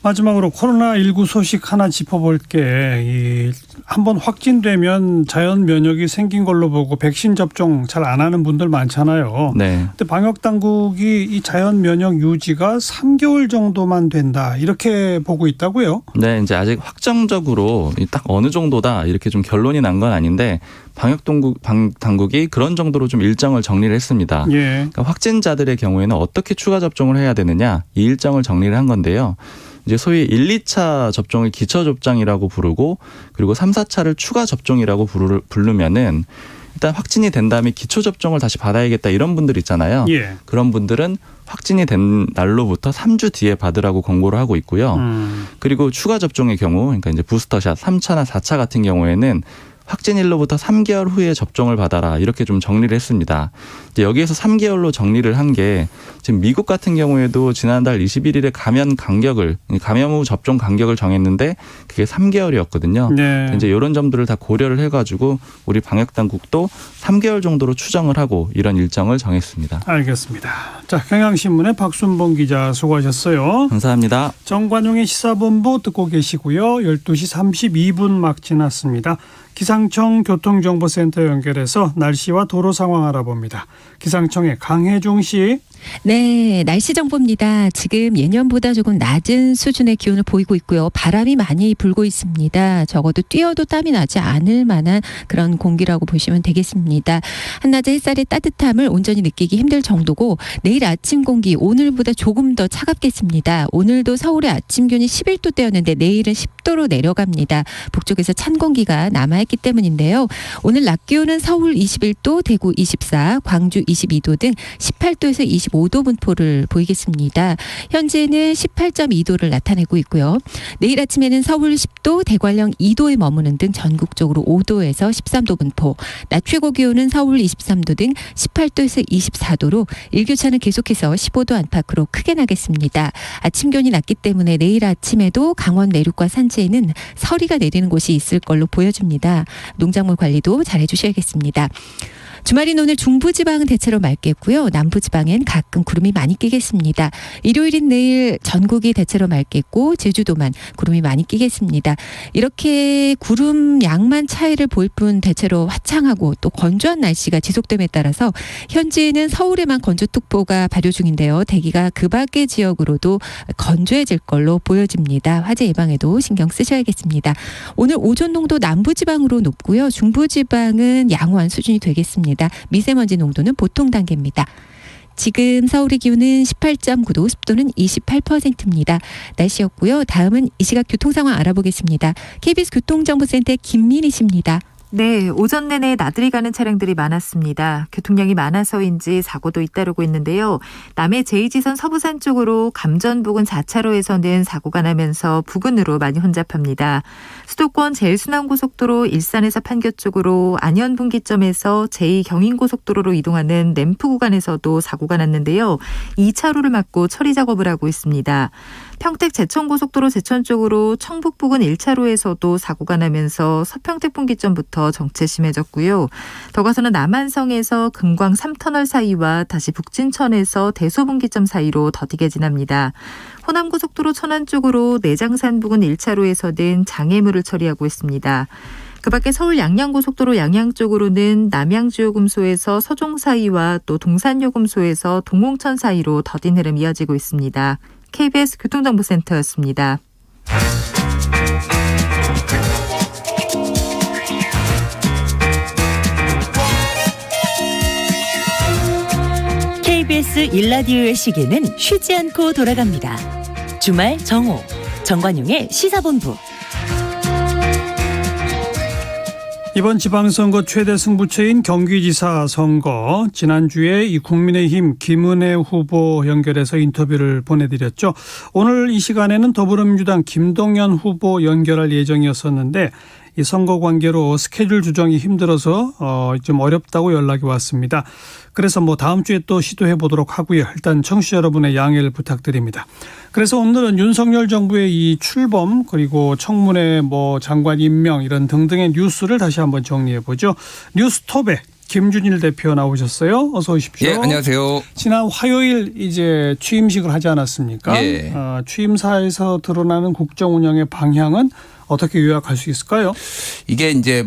Speaker 3: 마지막으로 코로나19 소식 하나 짚어볼게. 한번 확진되면 자연 면역이 생긴 걸로 보고 백신 접종 잘 안 하는 분들 많잖아요.
Speaker 5: 네.
Speaker 3: 근데 방역 당국이 이 자연 면역 유지가 3개월 정도만 된다 이렇게 보고 있다고요?
Speaker 5: 네, 이제 아직 확정적으로 딱 어느 정도다 이렇게 좀 결론이 난 건 아닌데 방역 당국이 그런 정도로 좀 일정을 정리를 했습니다.
Speaker 3: 예.
Speaker 5: 그러니까 확진자들의 경우에는 어떻게 추가 접종을 해야 되느냐 이 일정을 정리를 한 건데요. 이제 소위 1, 2차 접종을 기초 접종이라고 부르고 그리고 3, 4차를 추가 접종이라고 부르면은 일단 확진이 된 다음에 기초 접종을 다시 받아야겠다 이런 분들 있잖아요.
Speaker 3: 예.
Speaker 5: 그런 분들은 확진이 된 날로부터 3주 뒤에 받으라고 권고를 하고 있고요. 그리고 추가 접종의 경우 그러니까 이제 부스터샷 3차나 4차 같은 경우에는 확진일로부터 3개월 후에 접종을 받아라 이렇게 좀 정리를 했습니다. 이제 여기에서 3개월로 정리를 한 게 지금 미국 같은 경우에도 지난달 21일에 감염 후 접종 간격을 정했는데 그게 3개월이었거든요.
Speaker 3: 네.
Speaker 5: 이제 이런 점들을 다 고려를 해가지고 우리 방역 당국도 3개월 정도로 추정을 하고 이런 일정을 정했습니다.
Speaker 3: 알겠습니다. 자, 경향신문의 박순봉 기자 수고하셨어요.
Speaker 5: 감사합니다.
Speaker 3: 정관용의 시사본부 듣고 계시고요. 12시 32분 막 지났습니다. 기상청 교통정보센터 연결해서 날씨와 도로 상황 알아봅니다. 기상청의 강혜중 씨.
Speaker 6: 네, 날씨 정보입니다. 지금 예년보다 조금 낮은 수준의 기온을 보이고 있고요. 바람이 많이 불고 있습니다. 적어도 뛰어도 땀이 나지 않을 만한 그런 공기라고 보시면 되겠습니다. 한낮의 햇살의 따뜻함을 온전히 느끼기 힘들 정도고 내일 아침 공기 오늘보다 조금 더 차갑겠습니다. 오늘도 서울의 아침 기온이 11도대였는데 내일은 10도로 내려갑니다. 북쪽에서 찬 공기가 남아있기 때문인데요. 오늘 낮 기온은 서울 21도, 대구 24, 광주 22도 등 18도에서 25도 분포를 보이겠습니다. 현재는 18.2도를 나타내고 있고요. 내일 아침에는 서울 10도, 대관령 2도에 머무는 등 전국적으로 5도에서 13도 분포, 낮 최고 기온은 서울 23도 등 18도에서 24도로 일교차는 계속해서 15도 안팎으로 크게 나겠습니다. 아침 기온이 낮기 때문에 내일 아침에도 강원 내륙과 산지에는 서리가 내리는 곳이 있을 걸로 보여집니다. 농작물 관리도 잘 해주셔야겠습니다. 주말인 오늘 중부지방은 대체로 맑겠고요. 남부지방엔 가끔 구름이 많이 끼겠습니다. 일요일인 내일 전국이 대체로 맑겠고 제주도만 구름이 많이 끼겠습니다. 이렇게 구름 양만 차이를 보일 뿐 대체로 화창하고 또 건조한 날씨가 지속됨에 따라서 현재는 서울에만 건조특보가 발효 중인데요. 대기가 그 밖의 지역으로도 건조해질 걸로 보여집니다. 화재 예방에도 신경 쓰셔야겠습니다. 오늘 오존 농도 남부지방으로 높고요. 중부지방은 양호한 수준이 되겠습니다. 미세먼지 농도는 보통 단계입니다. 지금 서울의 기온은 18.9도, 습도는 28%입니다. 날씨였고요. 다음은 이 시각 교통 상황 알아보겠습니다. KBS 교통정보센터 김민희 씨입니다.
Speaker 7: 네, 오전 내내 나들이 가는 차량들이 많았습니다. 교통량이 많아서인지 사고도 잇따르고 있는데요. 남해 제2지선 서부산 쪽으로 감전 부근 4차로에서는 사고가 나면서 부근으로 많이 혼잡합니다. 수도권 제일순환고속도로 일산에서 판교 쪽으로 안현 분기점에서 제2경인고속도로로 이동하는 램프 구간에서도 사고가 났는데요. 2차로를 막고 처리 작업을 하고 있습니다. 평택 제천고속도로 제천 쪽으로 청북 부근 1차로에서도 사고가 나면서 서평택 분기점부터 정체 심해졌고요. 더 가서는 남한성에서 금광 3터널 사이와 다시 북진천에서 대소 분기점 사이로 더디게 지납니다. 호남고속도로 천안 쪽으로 내장산 부근 1차로에서는 장애물을 처리하고 있습니다. 그 밖에 서울 양양고속도로 양양 쪽으로는 남양주요금소에서 서종 사이와 또 동산요금소에서 동홍천 사이로 더딘 흐름 이어지고 있습니다. KBS 교통정보센터였습니다.
Speaker 2: KBS 1라디오의 시계는 쉬지 않고 돌아갑니다. 주말 정오, 정관용의 시사본부.
Speaker 3: 이번 지방선거 최대 승부처인 경기지사 선거, 지난주에 이 국민의힘 김은혜 후보 연결해서 인터뷰를 보내드렸죠. 오늘 이 시간에는 더불어민주당 김동연 후보 연결할 예정이었었는데 이 선거 관계로 스케줄 조정이 힘들어서 좀 어렵다고 연락이 왔습니다. 그래서 다음 주에 또 시도해 보도록 하고요. 일단 청취자 여러분의 양해를 부탁드립니다. 그래서 오늘은 윤석열 정부의 이 출범 그리고 청문회 장관 임명 이런 등등의 뉴스를 다시 한번 정리해 보죠. 뉴스톱에 김준일 대표 나오셨어요. 어서 오십시오.
Speaker 8: 예, 안녕하세요.
Speaker 3: 지난 화요일 이제 취임식을 하지 않았습니까?
Speaker 8: 예.
Speaker 3: 취임사에서 드러나는 국정 운영의 방향은 어떻게 요약할 수 있을까요?
Speaker 8: 이게 이제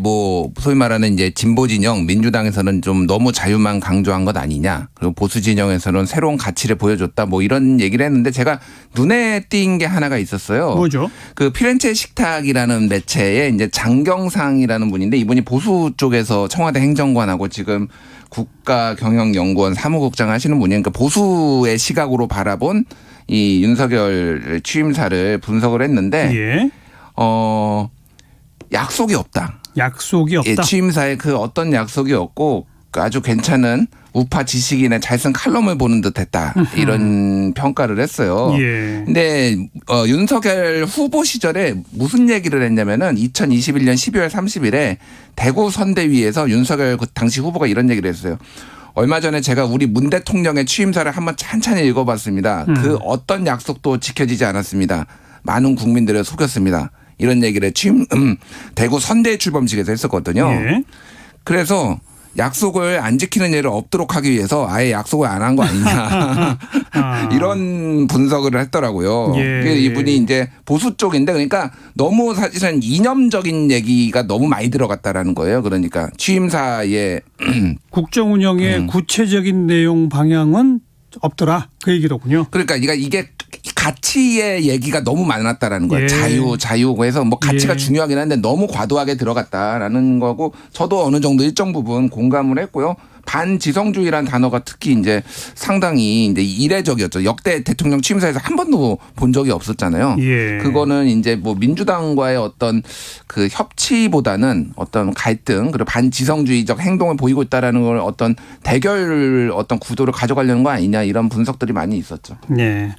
Speaker 8: 소위 말하는 이제 진보 진영 민주당에서는 좀 너무 자유만 강조한 것 아니냐. 그리고 보수 진영에서는 새로운 가치를 보여줬다. 이런 얘기를 했는데 제가 눈에 띈 게 하나가 있었어요.
Speaker 3: 뭐죠?
Speaker 8: 그 피렌체 식탁이라는 매체에 이제 장경상이라는 분인데 이분이 보수 쪽에서 청와대 행정관하고 지금 국가경영연구원 사무국장 하시는 분이니까 보수의 시각으로 바라본 이 윤석열 취임사를 분석을 했는데
Speaker 3: 예.
Speaker 8: 약속이 없다.
Speaker 3: 약속이 없다.
Speaker 8: 예, 취임사에 그 어떤 약속이 없고 아주 괜찮은 우파 지식인의 잘 쓴 칼럼을 보는 듯했다. 이런 평가를 했어요.
Speaker 3: 예.
Speaker 8: 근데 윤석열 후보 시절에 무슨 얘기를 했냐면은 2021년 12월 30일에 대구 선대위에서 윤석열 그 당시 후보가 이런 얘기를 했어요. 얼마 전에 제가 우리 문 대통령의 취임사를 한번 찬찬히 읽어봤습니다. 그 어떤 약속도 지켜지지 않았습니다. 많은 국민들을 속였습니다. 이런 얘기를 대구 선대 출범식에서 했었거든요.
Speaker 3: 예.
Speaker 8: 그래서 약속을 안 지키는 일을 없도록 하기 위해서 아예 약속을 안 한 거 아니냐. 이런 분석을 했더라고요.
Speaker 3: 예.
Speaker 8: 이분이 이제 보수 쪽인데 그러니까 너무 사실은 이념적인 얘기가 너무 많이 들어갔다라는 거예요. 그러니까 취임사에
Speaker 3: 국정 운영의 구체적인 내용 방향은 없더라. 그 얘기로군요.
Speaker 8: 그러니까 이게 가치의 얘기가 너무 많았다라는 거예요.
Speaker 3: 예.
Speaker 8: 자유 해서 가치가
Speaker 3: 예.
Speaker 8: 중요하긴 한데 너무 과도하게 들어갔다라는 거고 저도 어느 정도 일정 부분 공감을 했고요. 반지성주의라는 단어가 특히 이제 상당히 이제 이례적이었죠. 역대 대통령 취임사에서 한 번도 본 적이 없었잖아요.
Speaker 3: 예.
Speaker 8: 그거는 이제 민주당과의 어떤 그 협치보다는 어떤 갈등 그리고 반지성주의적 행동을 보이고 있다라는 걸 어떤 대결 어떤 구도를 가져가려는 거 아니냐 이런 분석들이 많이 있었죠.
Speaker 3: 네.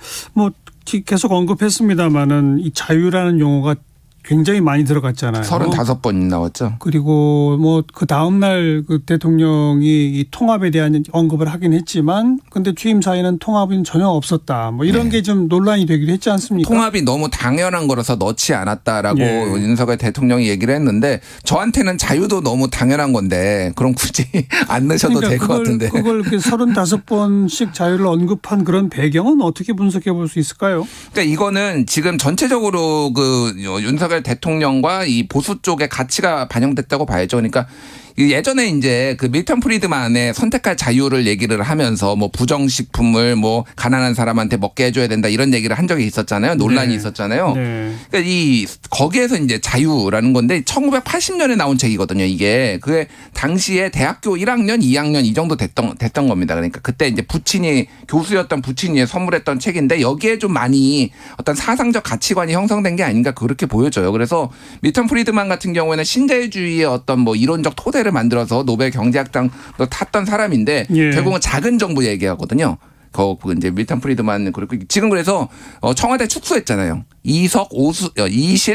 Speaker 3: 계속 언급했습니다마는 이 자유라는 용어가 굉장히 많이 들어갔잖아요.
Speaker 8: 35번 나왔죠.
Speaker 3: 그리고 그 다음날 그 대통령이 이 통합에 대한 언급을 하긴 했지만 근데 취임사에는 통합은 전혀 없었다. 이런 게 좀 논란이 되기도 했지 않습니까?
Speaker 8: 통합이 너무 당연한 거라서 넣지 않았다라고
Speaker 3: 예.
Speaker 8: 윤석열 대통령이 얘기를 했는데 저한테는 자유도 너무 당연한 건데 그럼 굳이 안 넣으셔도 될 것 같은데.
Speaker 3: 그걸 이렇게 35번씩 자유를 언급한 그런 배경은 어떻게 분석해 볼 수 있을까요?
Speaker 8: 그러니까 이거는 지금 전체적으로 그 윤석열 대통령과 이 보수 쪽의 가치가 반영됐다고 봐야죠. 그러니까 예전에 이제 그 밀턴 프리드만의 선택할 자유를 얘기를 하면서 뭐 부정식품을 뭐 가난한 사람한테 먹게 해줘야 된다 이런 얘기를 한 적이 있었잖아요. 논란이
Speaker 3: 네.
Speaker 8: 있었잖아요.
Speaker 3: 네.
Speaker 8: 그러니까 거기에서 이제 자유라는 건데 1980년에 나온 책이거든요. 이게 그게 당시에 대학교 1학년, 2학년 이 정도 됐던 겁니다. 그러니까 그때 이제 부친이 교수였던 부친이 선물했던 책인데 여기에 좀 많이 어떤 사상적 가치관이 형성된 게 아닌가 그렇게 보여져요. 그래서 밀턴 프리드만 같은 경우에는 신자유주의의 어떤 뭐 이론적 토대를 만들어서 노벨 경제학상도 탔던 사람인데
Speaker 3: 예.
Speaker 8: 결국은 작은 정부 얘기하거든요. 이제 밀턴 프리드만 그렇고 지금 그래서 청와대 축소했잖아요. 이실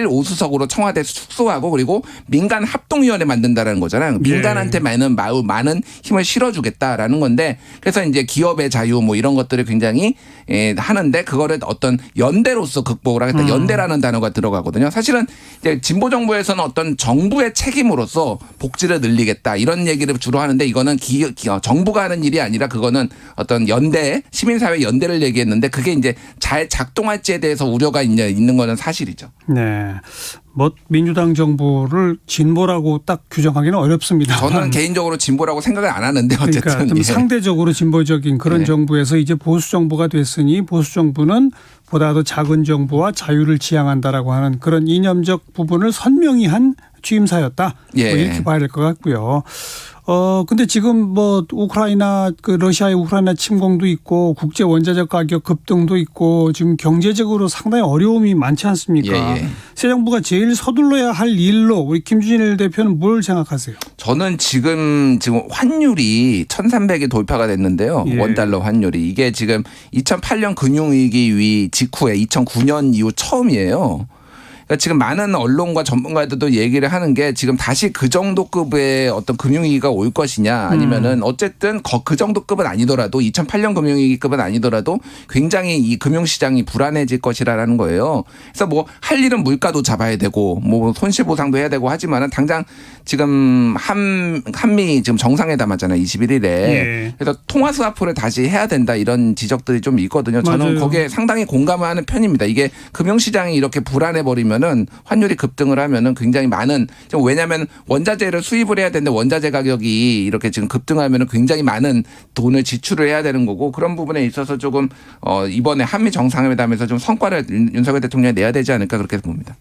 Speaker 8: 5수석으로 청와대 축소하고 그리고 민간 합동위원회 만든다라는 거잖아요. 민간한테 많은 힘을 실어주겠다라는 건데 그래서 이제 기업의 자유 뭐 이런 것들을 굉장히 하는데 그거를 어떤 연대로서 극복을 하겠다. 연대라는 단어가 들어가거든요. 사실은 이제 진보 정부에서는 어떤 정부의 책임으로서 복지를 늘리겠다 이런 얘기를 주로 하는데 이거는 정부가 하는 일이 아니라 그거는 어떤 연대 시민사회 연대를 얘기했는데 그게 이제 잘 작동할지에 대해서 우려가 있는 거는 사실이죠.
Speaker 3: 네. 뭐 민주당 정부를 진보라고 딱 규정하기는 어렵습니다.
Speaker 8: 저는 개인적으로 진보라고 생각을 안 하는데 어쨌든.
Speaker 3: 그러니까 좀
Speaker 8: 예.
Speaker 3: 상대적으로 진보적인 그런
Speaker 8: 네.
Speaker 3: 정부에서 이제 보수 정부가 됐으니 보수 정부는 보다도 작은 정부와 자유를 지향한다라고 하는 그런 이념적 부분을 선명히 한 취임사였다.
Speaker 8: 예.
Speaker 3: 뭐 이렇게 봐야 될 것 같고요. 근데 지금 뭐 우크라이나 러시아의 우크라이나 침공도 있고 국제 원자재 가격 급등도 있고 지금 경제적으로 상당히 어려움이 많지 않습니까?
Speaker 8: 예.
Speaker 3: 새 정부가 제일 서둘러야 할 일로 우리 김준일 대표는 뭘 생각하세요?
Speaker 8: 저는 지금 환율이 1,300이 돌파가 됐는데요.
Speaker 3: 예.
Speaker 8: 원달러 환율이. 이게 지금 2008년 금융위기 직후에 2009년 이후 처음이에요. 그러니까 지금 많은 언론과 전문가들도 얘기를 하는 게 지금 다시 그 정도 급의 어떤 금융위기가 올 것이냐 아니면은 어쨌든 그 정도 급은 아니더라도 2008년 금융위기급은 아니더라도 굉장히 이 금융시장이 불안해질 것이라는 거예요. 그래서 뭐 할 일은 물가도 잡아야 되고 뭐 손실보상도 해야 되고 하지만은 당장 지금 한미 지금 정상회담 하잖아요. 21일에.
Speaker 3: 예.
Speaker 8: 그래서 통화 스와프를 다시 해야 된다 이런 지적들이 좀 있거든요. 저는
Speaker 3: 맞아요.
Speaker 8: 거기에 상당히 공감을 하는 편입니다. 이게 금융시장이 이렇게 불안해 버리면은 환율이 급등을 하면은 굉장히 많은 왜냐하면 원자재를 수입을 해야 되는데 원자재 가격이 이렇게 지금 급등하면은 굉장히 많은 돈을 지출을 해야 되는 거고 그런 부분에 있어서 조금 이번에 한미 정상회담에서 좀 성과를 윤석열 대통령이 내야 되지 않을까 그렇게 봅니다.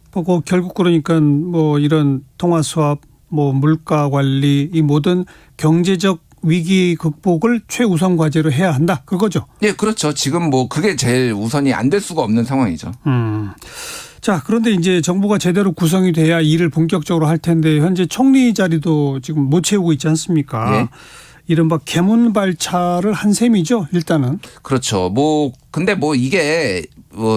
Speaker 3: 결국 그러니까 뭐 이런 통화 수합 뭐 물가 관리 이 모든 경제적 위기 극복을 최우선 과제로 해야 한다. 그거죠.
Speaker 8: 예, 그렇죠. 지금 뭐 그게 제일 우선이 안 될 수가 없는 상황이죠.
Speaker 3: 자, 그런데 이제 정부가 제대로 구성이 돼야 일을 본격적으로 할 텐데 현재 총리 자리도 지금 못 채우고 있지 않습니까?
Speaker 8: 예.
Speaker 3: 이른바 개문발차를 한 셈이죠, 일단은.
Speaker 8: 그렇죠. 근데 이게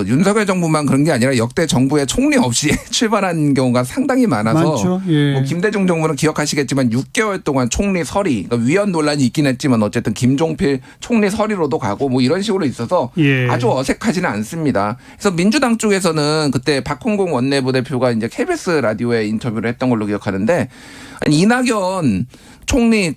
Speaker 8: 윤석열 정부만 그런 게 아니라 역대 정부의 총리 없이 출발한 경우가 상당히 많아서
Speaker 3: 많죠. 예.
Speaker 8: 김대중 정부는 기억하시겠지만 6개월 동안 총리 서리, 그러니까 위헌 논란이 있긴 했지만 어쨌든 김종필 총리 서리로도 가고 뭐 이런 식으로 있어서
Speaker 3: 예.
Speaker 8: 아주 어색하지는 않습니다. 그래서 민주당 쪽에서는 그때 박홍공 원내부 대표가 이제 KBS 라디오에 인터뷰를 했던 걸로 기억하는데 이낙연 총리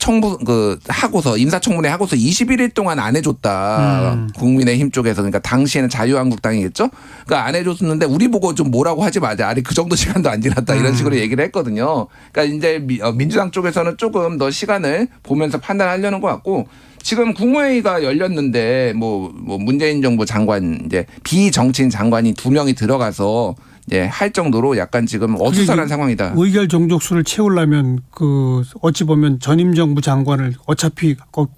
Speaker 8: 하고서 인사청문회 하고서 21일 동안 안 해줬다. 국민의힘 쪽에서 그러니까 당시에는 자유한국당이겠죠. 그러니까 안 해줬는데 우리 보고 좀 뭐라고 하지 마자. 아니 그 정도 시간도 안 지났다 이런 식으로 얘기를 했거든요. 그러니까 이제 민주당 쪽에서는 조금 더 시간을 보면서 판단하려는 것 같고. 지금 국무회의가 열렸는데 문재인 정부 장관 이제 비정치인 장관이 2명이 들어가서 할 정도로 약간 지금 어수선한 상황이다.
Speaker 3: 의결 종족수를 채우려면 어찌 보면 전임 정부 장관을 어차피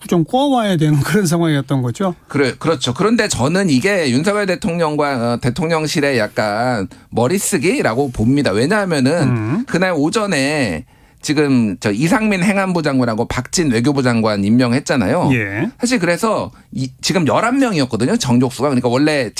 Speaker 3: 좀 꼬아와야 되는 그런 상황이었던 거죠.
Speaker 8: 그렇죠. 그런데 저는 이게 윤석열 대통령과 대통령실의 약간 머리쓰기라고 봅니다. 왜냐하면은 그날 오전에 지금 이상민 행안부 장관하고 박진 외교부 장관 임명했잖아요.
Speaker 3: 예.
Speaker 8: 사실 그래서 지금 11명이었거든요. 정족수가. 그러니까 원래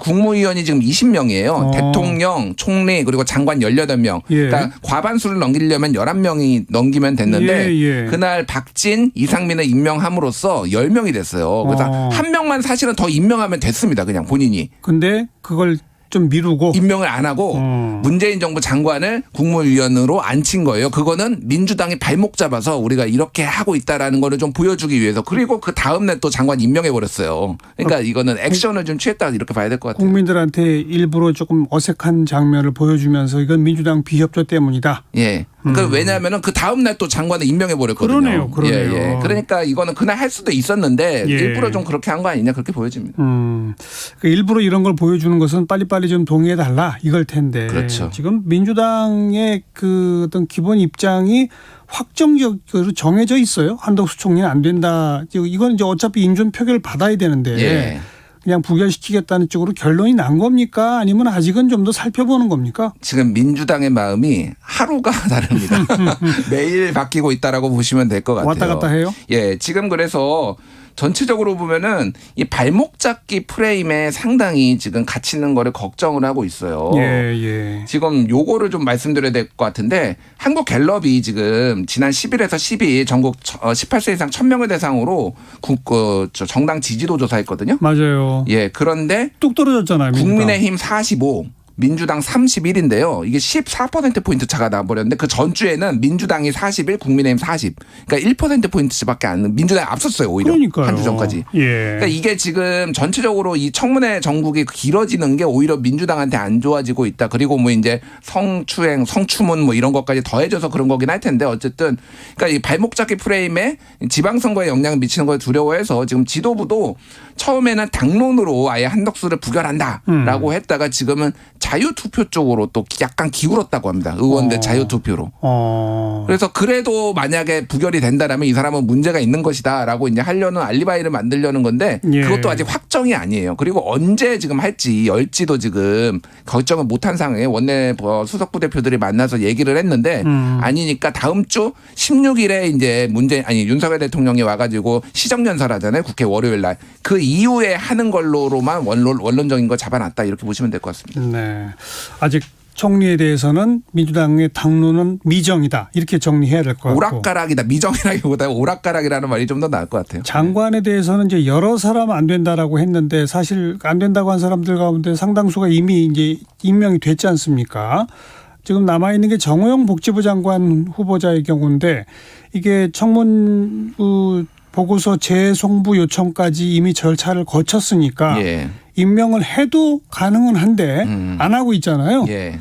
Speaker 8: 국무위원이 지금 20명이에요. 대통령, 총리 그리고 장관 18명.
Speaker 3: 예.
Speaker 8: 그러니까 과반수를 넘기려면 11명이 넘기면 됐는데
Speaker 3: 예.
Speaker 8: 그날 박진, 이상민을 임명함으로써 10명이 됐어요. 그래서 한 명만 사실은 더 임명하면 됐습니다. 그냥 본인이.
Speaker 3: 근데 그걸 좀 미루고
Speaker 8: 임명을 안 하고 문재인 정부 장관을 국무위원으로 앉힌 거예요. 그거는 민주당이 발목 잡아서 우리가 이렇게 하고 있다라는 거를 좀 보여주기 위해서. 그리고 그 다음날 또 장관 임명해 버렸어요. 그러니까 이거는 액션을 좀 취했다 이렇게 봐야 될 것 같아요.
Speaker 3: 국민들한테 일부러 조금 어색한 장면을 보여주면서 이건 민주당 비협조 때문이다.
Speaker 8: 예. 그러니까 왜냐하면은 그 다음 날 또 장관을 임명해 버렸거든요.
Speaker 3: 그러네요.
Speaker 8: 예. 그러니까 이거는 그날 할 수도 있었는데
Speaker 3: 예.
Speaker 8: 일부러 좀 그렇게 한 거 아니냐 그렇게 보여집니다.
Speaker 3: 그 일부러 이런 걸 보여주는 것은 빨리빨리 좀 동의해 달라 이걸 텐데.
Speaker 8: 그렇죠.
Speaker 3: 지금 민주당의 그 어떤 기본 입장이 확정적으로 정해져 있어요. 한덕수 총리는 안 된다. 이건 이제 어차피 인준 표결을 받아야 되는데.
Speaker 8: 예.
Speaker 3: 그냥 부결시키겠다는 쪽으로 결론이 난 겁니까? 아니면 아직은 좀 더 살펴보는 겁니까?
Speaker 8: 지금 민주당의 마음이 하루가 다릅니다. 매일 바뀌고 있다라고 보시면 될 것 같아요.
Speaker 3: 왔다 갔다 해요?
Speaker 8: 예, 지금 그래서 전체적으로 보면은 이 발목 잡기 프레임에 상당히 지금 갇히는 거를 걱정을 하고 있어요.
Speaker 3: 예.
Speaker 8: 지금 요거를 좀 말씀드려야 될 것 같은데 한국 갤럽이 지금 지난 10일에서 12일 전국 18세 이상 1000명을 대상으로 정당 지지도 조사했거든요.
Speaker 3: 맞아요.
Speaker 8: 예, 그런데
Speaker 3: 뚝 떨어졌잖아요. 민주당.
Speaker 8: 국민의힘 45, 민주당 31인데요. 이게 14%포인트 차가 나버렸는데 그 전주에는 민주당이 41, 국민의힘 40. 그러니까 1%포인트밖에 안, 민주당이 앞섰어요. 오히려.
Speaker 3: 그러니까요.
Speaker 8: 한 주 전까지.
Speaker 3: 예.
Speaker 8: 그러니까 이게 지금 전체적으로 이 청문회 전국이 길어지는 게 오히려 민주당한테 안 좋아지고 있다. 그리고 뭐 이제 성추행, 성추문 뭐 이런 것까지 더해져서 그런 거긴 할 텐데 어쨌든 그러니까 이 발목 잡기 프레임에 지방선거에 영향을 미치는 걸 두려워해서 지금 지도부도 처음에는 당론으로 아예 한덕수를 부결한다라고 했다가 지금은 자유투표 쪽으로 또 약간 기울었다고 합니다. 의원들 자유투표로. 그래서 그래도 만약에 부결이 된다라면 이 사람은 문제가 있는 것이다라고 이제 하려는 알리바이를 만들려는 건데 그것도 아직 확정이 아니에요. 그리고 언제 지금 할지 열지도 지금 결정을 못한 상황에 원내 수석부 대표들이 만나서 얘기를 했는데 아니니까 다음 주 16일에 이제 윤석열 대통령이 와가지고 시정연설하잖아요. 국회 월요일 날. 그 이후에 하는 걸로만 원론적인 거 잡아놨다 이렇게 보시면 될 것 같습니다.
Speaker 3: 네. 아직 총리에 대해서는 민주당의 당론은 미정이다. 이렇게 정리해야 될 것 같고.
Speaker 8: 오락가락이다. 미정이라기보다 오락가락이라는 말이 좀 더 나을 것 같아요.
Speaker 3: 장관에 대해서는 이제 여러 사람 안 된다라고 했는데 사실 안 된다고 한 사람들 가운데 상당수가 이미 이제 임명이 됐지 않습니까? 지금 남아있는 게 정호영 복지부 장관 후보자의 경우인데 이게 청문부 보고서 재송부 요청까지 이미 절차를 거쳤으니까
Speaker 8: 예.
Speaker 3: 임명을 해도 가능은 한데 안 하고 있잖아요.
Speaker 8: 예.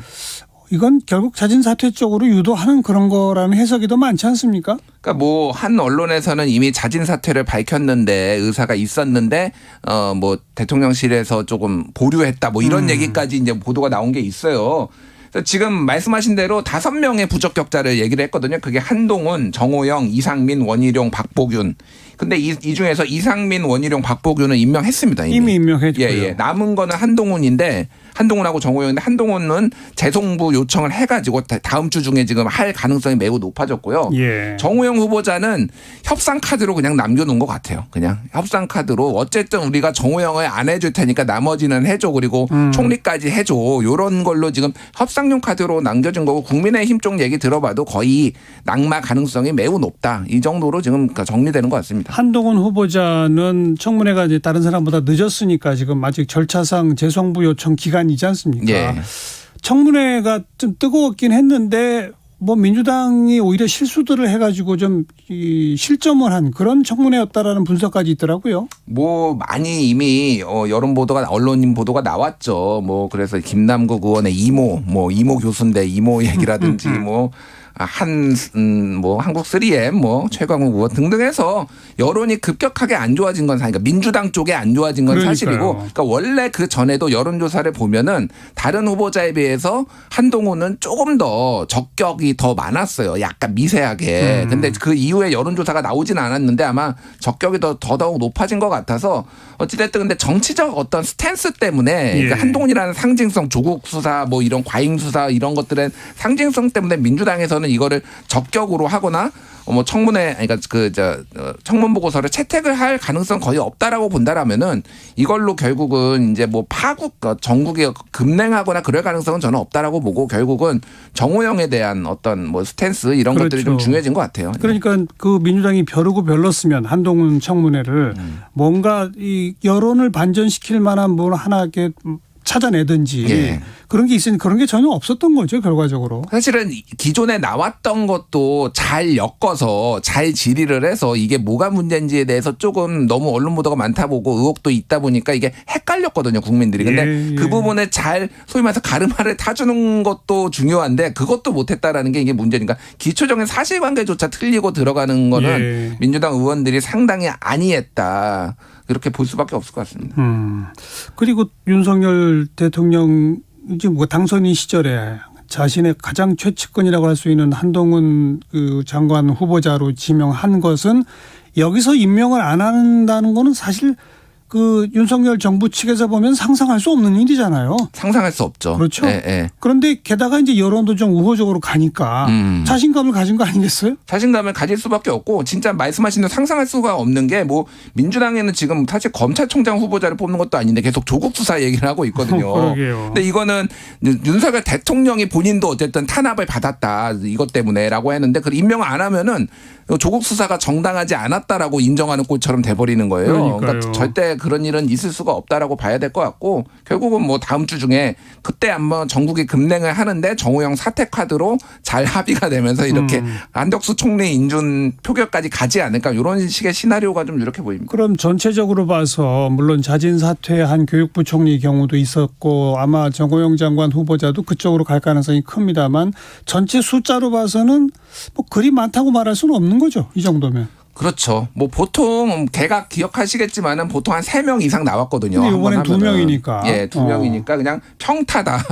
Speaker 3: 이건 결국 자진 사퇴 쪽으로 유도하는 그런 거라는 해석이 더 많지 않습니까?
Speaker 8: 그러니까 뭐 한 언론에서는 이미 자진 사퇴를 밝혔는데 의사가 있었는데 뭐 대통령실에서 조금 보류했다 뭐 이런 얘기까지 이제 보도가 나온 게 있어요. 지금 말씀하신 대로 5명의 부적격자를 얘기를 했거든요. 그게 한동훈, 정호영, 이상민, 원희룡, 박보균. 근데 이 중에서 이상민, 원희룡, 박보균은 임명했습니다.
Speaker 3: 이미 임명했고요.
Speaker 8: 예. 남은 거는 한동훈인데 한동훈하고 정호영인데 한동훈은 재송부 요청을 해가지고 다음 주 중에 지금 할 가능성이 매우 높아졌고요.
Speaker 3: 예.
Speaker 8: 정호영 후보자는 협상 카드로 그냥 남겨놓은 것 같아요. 그냥 협상 카드로 어쨌든 우리가 정호영을 안 해줄 테니까 나머지는 해줘. 그리고 총리까지 해줘. 이런 걸로 지금 협상용 카드로 남겨준 거고 국민의힘 쪽 얘기 들어봐도 거의 낙마 가능성이 매우 높다. 이 정도로 지금 정리되는 것 같습니다.
Speaker 3: 한동훈 후보자는 청문회가 이제 다른 사람보다 늦었으니까 지금 아직 절차상 재송부 요청 기간이지 않습니까?
Speaker 8: 예.
Speaker 3: 청문회가 좀 뜨거웠긴 했는데 뭐 민주당이 오히려 실수들을 해가지고 좀 실점을 한 그런 청문회였다라는 분석까지 있더라고요.
Speaker 8: 뭐 많이 이미 여론 보도가 언론인 보도가 나왔죠. 뭐 그래서 김남국 의원의 이모 교수인데 이모 얘기라든지 뭐 한국 3M 뭐 최광욱 의원 등등해서 여론이 급격하게 안 좋아진 건 그러니까 민주당 쪽에 안 좋아진 건
Speaker 3: 그러니까요.
Speaker 8: 사실이고 그러니까 원래 그 전에도 여론조사를 보면은 다른 후보자에 비해서 한동훈은 조금 더 적격이 더 많았어요. 약간 미세하게. 근데 그 이후에 여론조사가 나오지는 않았는데 아마 적격이 더더욱 높아진 것 같아서 어찌됐든 근데 정치적 어떤 스탠스 때문에 그러니까 한동훈이라는 상징성 조국 수사 뭐 이런 과잉 수사 이런 것들의 상징성 때문에 민주당에서는 이거를 적격으로 하거나 뭐 청문회 그러니까 청문 보고서를 채택을 할 가능성 거의 없다라고 본다라면은 이걸로 결국은 이제 뭐 파국 전국에 급냉하거나 그럴 가능성은 저는 없다라고 보고 결국은 정호영에 대한 어떤 뭐 스탠스 이런
Speaker 3: 그렇죠.
Speaker 8: 것들이 좀 중요해진 것 같아요.
Speaker 3: 그러니까 그 민주당이 벼르고 별렀으면 한동훈 청문회를 뭔가 이 여론을 반전시킬 만한 뭘 하나 이렇게 찾아내든지
Speaker 8: 예.
Speaker 3: 그런 게 있으니 그런 게 전혀 없었던 거죠 결과적으로.
Speaker 8: 사실은 기존에 나왔던 것도 잘 엮어서 잘 질의를 해서 이게 뭐가 문제인지에 대해서 조금 너무 언론 보도가 많다 보고 의혹도 있다 보니까 이게 헷갈렸거든요 국민들이. 근데 그 부분에 잘 소위 말해서 가르마를 타주는 것도 중요한데 그것도 못했다라는 게 이게 문제니까 기초적인 사실관계조차 틀리고 들어가는 거는 민주당 의원들이 상당히 안이했다. 이렇게 볼 수밖에 없을 것 같습니다.
Speaker 3: 그리고 윤석열 대통령 이제 뭐 당선인 시절에 자신의 가장 최측근이라고 할 수 있는 한동훈 그 장관 후보자로 지명한 것은 여기서 임명을 안 한다는 거는 사실 그 윤석열 정부 측에서 보면 상상할 수 없는 일이잖아요.
Speaker 8: 상상할 수 없죠.
Speaker 3: 그렇죠.
Speaker 8: 예, 예.
Speaker 3: 그런데 게다가 이제 여론도 좀 우호적으로 가니까 자신감을 가진 거 아니겠어요?
Speaker 8: 자신감을 가질 수밖에 없고 진짜 말씀하신 대로 상상할 수가 없는 게 뭐 민주당에는 지금 사실 검찰총장 후보자를 뽑는 것도 아닌데 계속 조국 수사 얘기를 하고 있거든요.
Speaker 3: 그러게요.
Speaker 8: 근데 이거는 윤석열 대통령이 본인도 어쨌든 탄압을 받았다 이것 때문에라고 했는데 그 임명을 안 하면은 조국 수사가 정당하지 않았다라고 인정하는 꼴처럼 돼버리는 거예요. 그러니까 절대 그런 일은 있을 수가 없다라고 봐야 될 것 같고 결국은 뭐 다음 주 중에 그때 한번 전국이 급냉을 하는데 정호영 사퇴 카드로 잘 합의가 되면서 이렇게 한덕수 총리 인준 표결까지 가지 않을까 이런 식의 시나리오가 좀 이렇게 보입니다.
Speaker 3: 그럼 전체적으로 봐서 물론 자진 사퇴한 교육부 총리 경우도 있었고 아마 정호영 장관 후보자도 그쪽으로 갈 가능성이 큽니다만 전체 숫자로 봐서는 뭐 그리 많다고 말할 수는 없는 거죠. 이 정도면.
Speaker 8: 그렇죠. 뭐 보통 개각 기억하시겠지만은 보통 한 3명 이상 나왔거든요.
Speaker 3: 근데 이번엔 2명이니까.
Speaker 8: 예, 2명이니까 그냥 평타다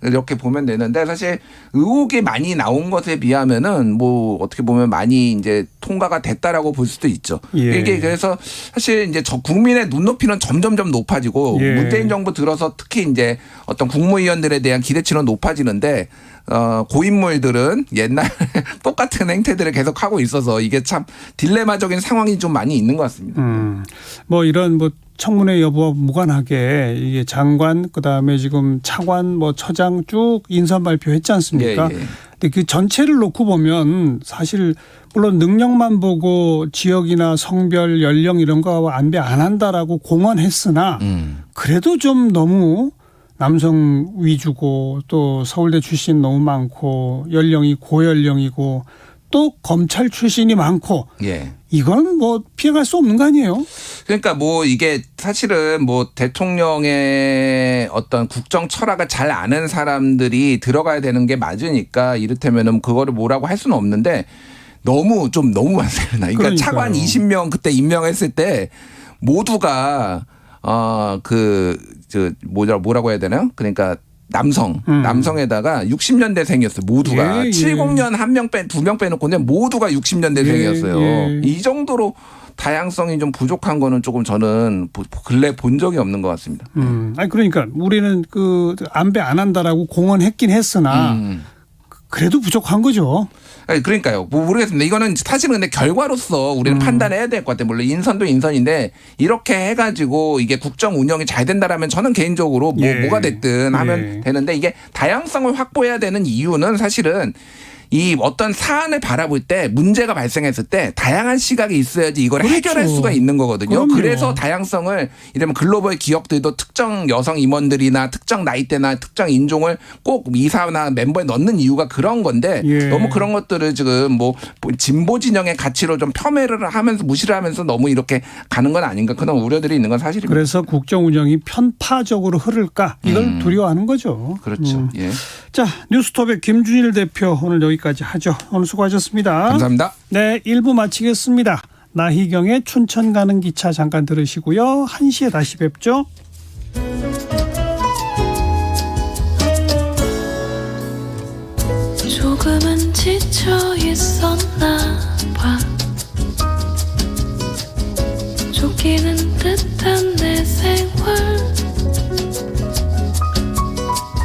Speaker 8: 이렇게 보면 되는데 사실 의혹이 많이 나온 것에 비하면은 뭐 어떻게 보면 많이 이제 통과가 됐다라고 볼 수도 있죠.
Speaker 3: 예.
Speaker 8: 이게 그래서 사실 이제 국민의 눈높이는 점점점 높아지고 문재인 정부 들어서 특히 이제 어떤 국무위원들에 대한 기대치는 높아지는데 고인물들은 옛날 똑같은 행태들을 계속 하고 있어서 이게 참 딜레마적인 상황이 좀 많이 있는 것 같습니다.
Speaker 3: 뭐 이런 뭐 청문회 여부와 무관하게 이게 장관 그다음에 지금 차관 뭐 처장 쭉 인사 발표했지 않습니까?
Speaker 8: 예.
Speaker 3: 근데 그 전체를 놓고 보면 사실 물론 능력만 보고 지역이나 성별 연령 이런 거 안배 안 한다라고 공언했으나 그래도 좀 너무 남성 위주고 또 서울대 출신 너무 많고 연령이 고연령이고 또 검찰 출신이 많고
Speaker 8: 예.
Speaker 3: 이건 뭐 피해갈 수 없는 거 아니에요?
Speaker 8: 그러니까 뭐 이게 사실은 뭐 대통령의 어떤 국정 철학을 잘 아는 사람들이 들어가야 되는 게 맞으니까 이를테면은 그거를 뭐라고 할 수는 없는데 너무 많습니다. 그러니까 차관 20명 그때 임명했을 때 모두가 뭐라고 해야 되나요? 그러니까 남성에다가 60년대생이었어요. 모두가. 70년 2명 빼놓고 그냥 모두가 60년대생이었어요. 이 정도로 다양성이 좀 부족한 거는 조금 저는 근래 본 적이 없는 것 같습니다.
Speaker 3: 아니 그러니까 우리는 그 안배 안 한다라고 공언했긴 했으나 그래도 부족한 거죠.
Speaker 8: 그러니까요. 뭐 모르겠습니다. 이거는 사실은 근데 결과로서 우리는 판단해야 될 것 같아요. 물론 인선도 인선인데 이렇게 해가지고 이게 국정 운영이 잘 된다라면 저는 개인적으로 뭐가 됐든 하면 되는데 이게 다양성을 확보해야 되는 이유는 사실은 이 어떤 사안을 바라볼 때 문제가 발생했을 때 다양한 시각이 있어야지 이걸 해결할 수가 있는 거거든요.
Speaker 3: 그럼요.
Speaker 8: 그래서 다양성을 이러면 글로벌 기업들도 특정 여성 임원들이나 특정 나이대나 특정 인종을 꼭 이사나 멤버에 넣는 이유가 그런 건데 너무 그런 것들을 지금 뭐 진보 진영의 가치로 좀 폄훼를 하면서 무시를 하면서 너무 이렇게 가는 건 아닌가 그런 우려들이 있는 건 사실입니다.
Speaker 3: 그래서 국정 운영이 편파적으로 흐를까 이걸 두려워하는 거죠.
Speaker 8: 그렇죠. 예.
Speaker 3: 자, 뉴스톱의 김준일 대표 오늘 여기까지 하죠. 오늘 수고하셨습니다.
Speaker 8: 감사합니다.
Speaker 3: 네, 1부 마치겠습니다. 나희경의 춘천 가는 기차 잠깐 들으시고요. 1시에 다시 뵙죠.
Speaker 9: 조금은 지쳐 있었나 봐. 쫓기는 듯한 내 생활